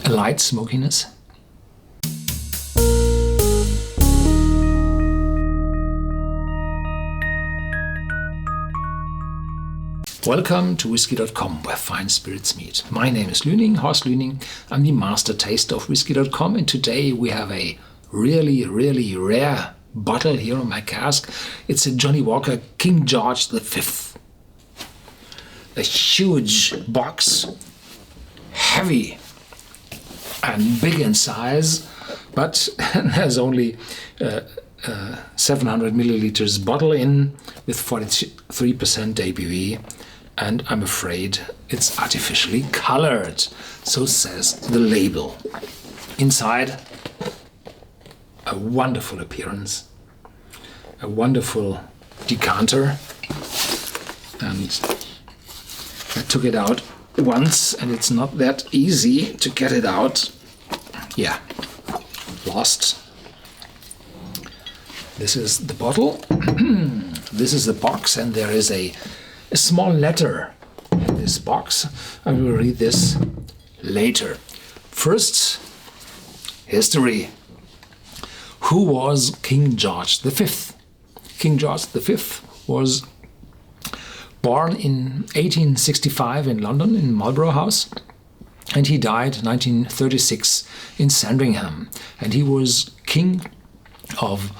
a light smokiness. Welcome to Whisky.com, where fine spirits meet. My name is Lüning, Horst Lüning. I'm the master taster of Whisky.com, and today we have a really rare bottle here on my cask. It's a Johnnie Walker King George V. A huge box, heavy and big in size, but has only 700 milliliters bottle in with 43% ABV. And I'm afraid it's artificially colored, so says the label. Inside, a wonderful appearance, a wonderful decanter, and I took it out once and it's not that easy to get it out. Yeah, lost. This is the bottle, this is the box, and there is a small letter in this box. I will read this later. First, history. Who was King George V? King George V was born in 1865 in London in Marlborough House, and he died 1936 in Sandringham. And he was king of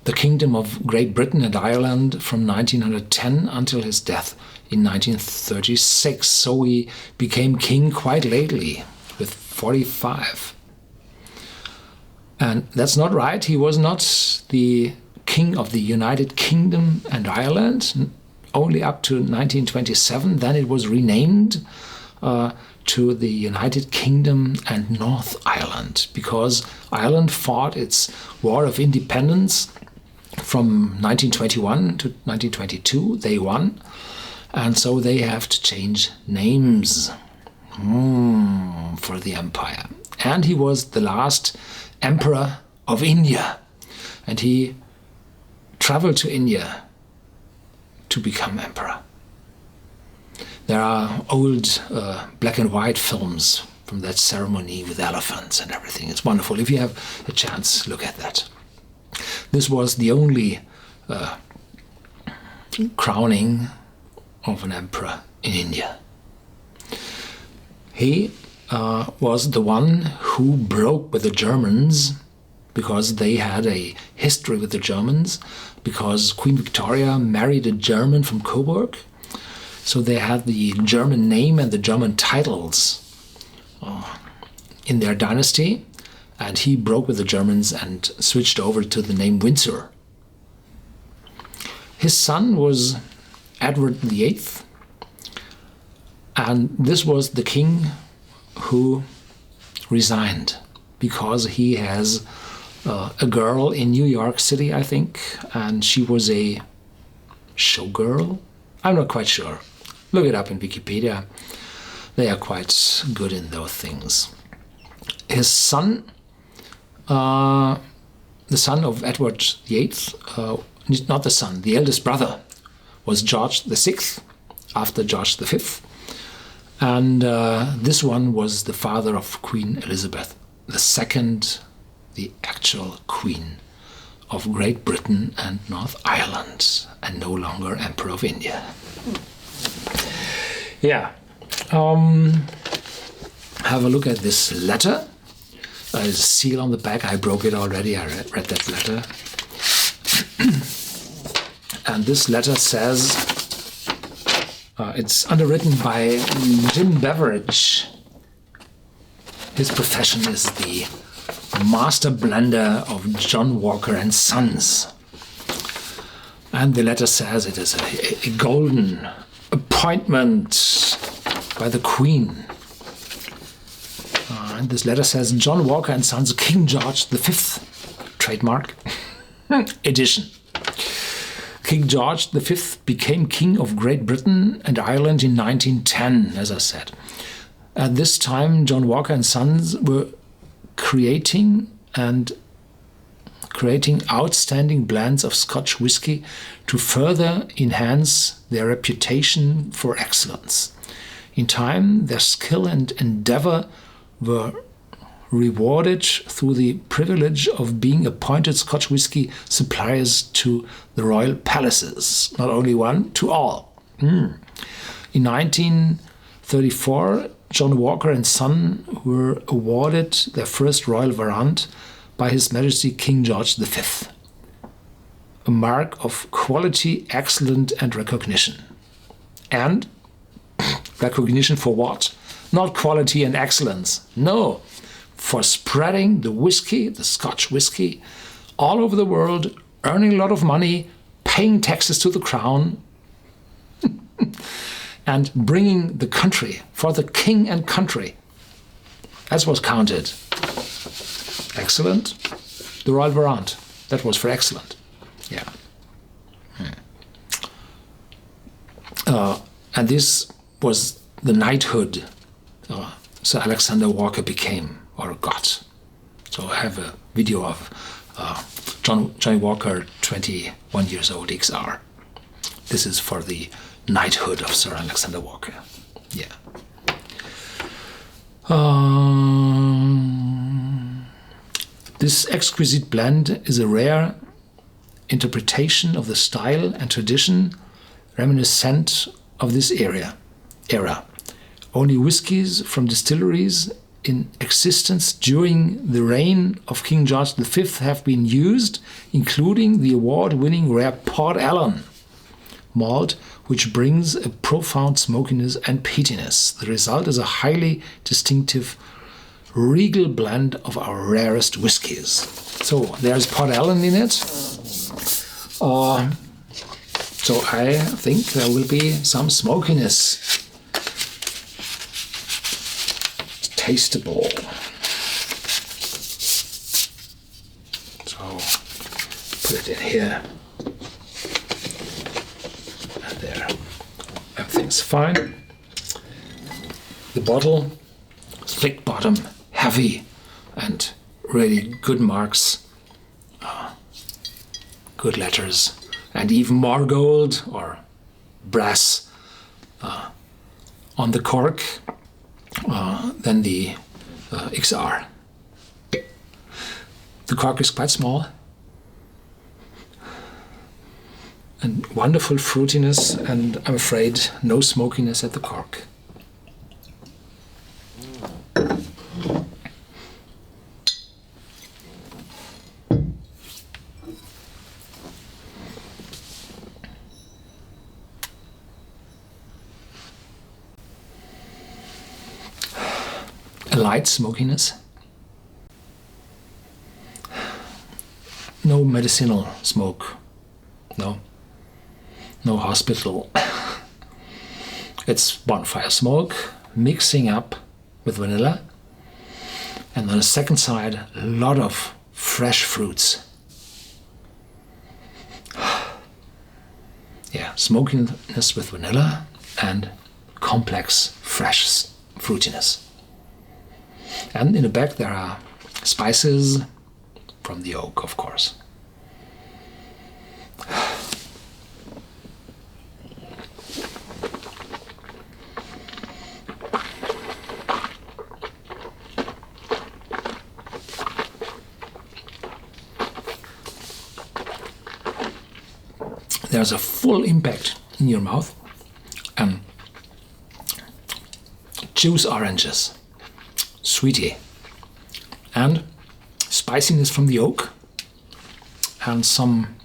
the Kingdom of Great Britain and Ireland from 1910 until his death in 1936. So he became king quite lately, with 45. And that's not right. He was not the king of the United Kingdom and Ireland, only up to 1927. Then it was renamed to the United Kingdom and North Ireland, because Ireland fought its War of Independence from 1921 to 1922. They won, and so they have to change names for the empire. And he was the last emperor of India, and he traveled to India to become emperor. There are old black and white films from that ceremony with elephants and everything. It's wonderful. If you have a chance, look at that. This was the only crowning of an emperor in India. He was the one who broke with the Germans, because they had a history with the Germans, because Queen Victoria married a German from Coburg. So they had the German name and the German titles in their dynasty. And he broke with the Germans and switched over to the name Windsor. His son was Edward VIII, and this was the king who resigned because he has a girl in New York City, I think, and she was a showgirl. I'm not quite sure. Look it up in Wikipedia. They are quite good in those things. His son, the son of Edward VIII, not the son, the eldest brother, was George VI, after George V. And this one was the father of Queen Elizabeth II, the actual queen of Great Britain and North Ireland, and no longer Emperor of India. Yeah. Have a look at this letter. There's a seal on the back. I broke it already. I read that letter. And this letter says, it's underwritten by Jim Beveridge. His profession is the master blender of John Walker and Sons. And the letter says it is a golden appointment by the Queen. And this letter says, John Walker and Sons, King George V, trademark, edition. King George V became King of Great Britain and Ireland in 1910, as I said. At this time, John Walker and Sons were creating outstanding blends of Scotch whisky to further enhance their reputation for excellence. In time, their skill and endeavor were rewarded through the privilege of being appointed Scotch whisky suppliers to the royal palaces. Not only one, to all. In 1934, John Walker and Son were awarded their first royal warrant by His Majesty King George V. A mark of quality, excellence and recognition. And recognition for what? Not quality and excellence. No, for spreading the whisky, the Scotch whisky, all over the world, earning a lot of money, paying taxes to the crown, and bringing the country, for the king and country. That's what's counted. Excellent. The royal warrant. That was for excellent. Yeah. And this was the knighthood Sir Alexander Walker became, or got. So I have a video of Johnnie Walker, 21 years old, XR. This is for the knighthood of Sir Alexander Walker. Yeah. This exquisite blend is a rare interpretation of the style and tradition reminiscent of this era. Only whiskies from distilleries in existence during the reign of King George V have been used, including the award-winning rare Port Ellen malt, which brings a profound smokiness and peatiness. The result is a highly distinctive, regal blend of our rarest whiskies. So there's Port Ellen in it. So I think there will be some smokiness. Tasteable. So put it in here. And there. Everything's fine. The bottle, thick bottom, heavy, and really good marks. Good letters. And even more gold or brass on the cork than the XR. The cork is quite small and wonderful fruitiness, and I'm afraid no smokiness at the cork. Light smokiness. No medicinal smoke. No hospital. It's bonfire smoke mixing up with vanilla, and on the second side a lot of fresh fruits. Yeah, smokiness with vanilla and complex fresh fruitiness. And in the back there are spices from the oak, of course. There's a full impact in your mouth, and juice oranges, sweetie, and spiciness from the oak, and some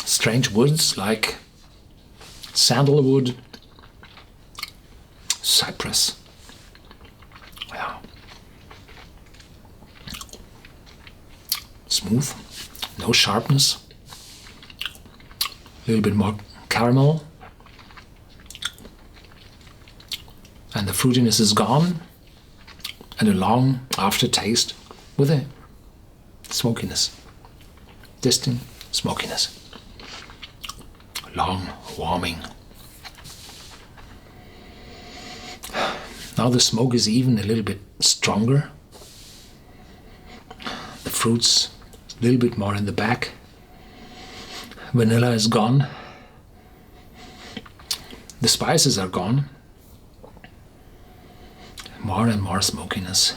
strange woods like sandalwood, Cyprus. Yeah. Smooth, no sharpness, a little bit more caramel, and the fruitiness is gone, and a long aftertaste with a smokiness, distinct smokiness, long warming. Now the smoke is even a little bit stronger. The fruits a little bit more in the back. Vanilla is gone. The spices are gone. More and more smokiness.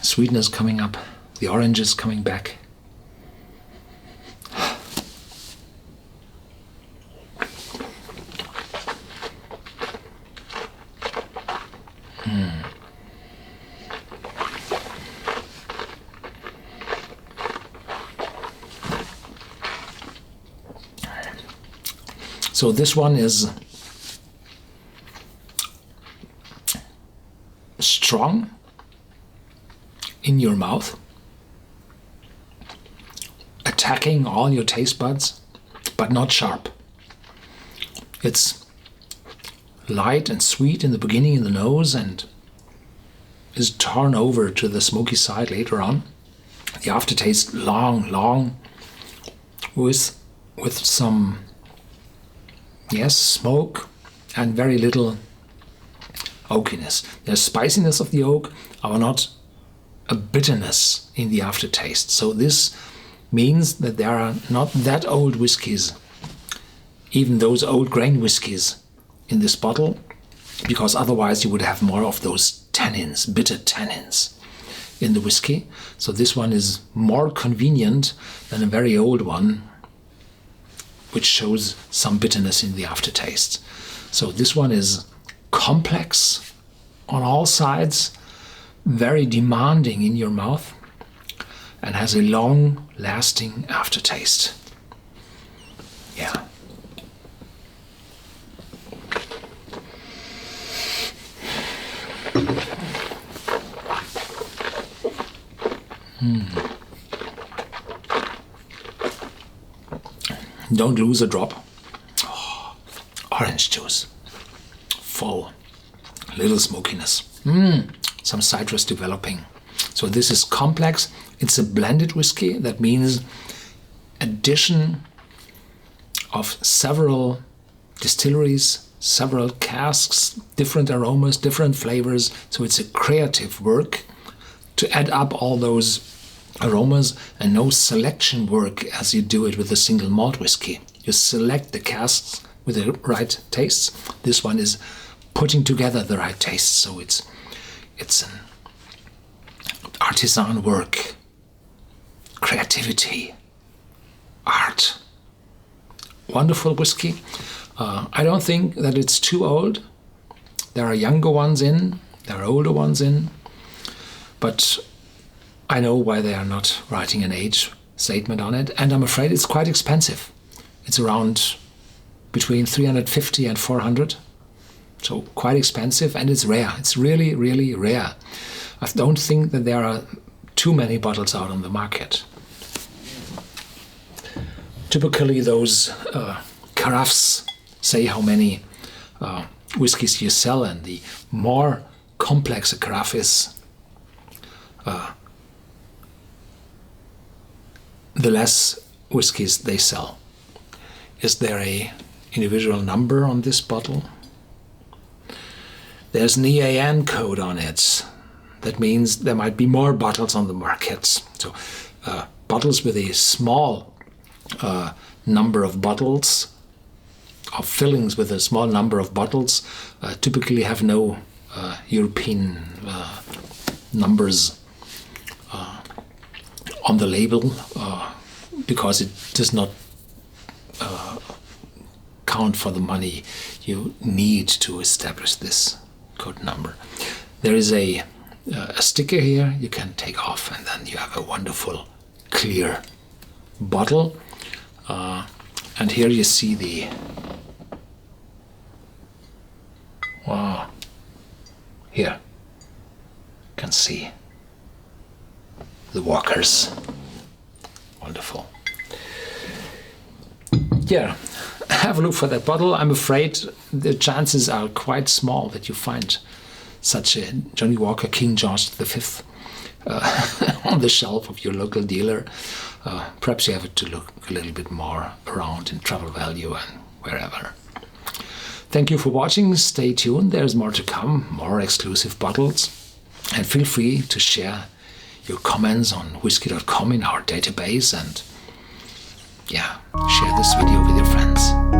Sweetness coming up. The oranges coming back. So this one is strong in your mouth, attacking all your taste buds, but not sharp. It's light and sweet in the beginning in the nose and is torn over to the smoky side later on. The aftertaste long with some smoke and very little oakiness. The spiciness of the oak are not a bitterness in the aftertaste. So this means that there are not that old whiskies, even those old grain whiskies in this bottle, because otherwise you would have more of those tannins, bitter tannins in the whiskey. So this one is more convenient than a very old one, which shows some bitterness in the aftertaste. So this one is complex on all sides, very demanding in your mouth, and has a long-lasting aftertaste. Yeah. Don't lose a drop. Oh, orange juice. Full. Little smokiness. Some citrus developing. So this is complex. It's a blended whiskey. That means addition of several distilleries, several casks, different aromas, different flavors. So it's a creative work to add up all those aromas, and no selection work as you do it with a single malt whiskey. You select the casks with the right tastes. This one is putting together the right tastes. So it's an artisan work, creativity, art. Wonderful whiskey. I don't think that it's too old. There are younger ones in, there are older ones in, but I know why they are not writing an age statement on it, and I'm afraid it's quite expensive. It's around between 350 and 400, so quite expensive, and it's rare. It's really, really rare. I don't think that there are too many bottles out on the market. Typically those carafes say how many whiskies you sell, and the more complex a carafe is, the less whiskies they sell. Is there a individual number on this bottle? There's an EAN code on it. That means there might be more bottles on the market. So bottles with a small number of bottles, or fillings with a small number of bottles, typically have no European numbers on the label, because it does not count for the money you need to establish this code number. There is a sticker here you can take off, and then you have a wonderful clear bottle. And here you see the here you can see the walkers. Wonderful. Yeah, have a look for that bottle. I'm afraid the chances are quite small that you find such a Johnnie Walker King George V on the shelf of your local dealer. Perhaps you have to look a little bit more around in Travel Value and wherever. Thank you for watching. Stay tuned. There's more to come, more exclusive bottles. And feel free to share your comments on Whisky.com in our database, and share this video with your friends.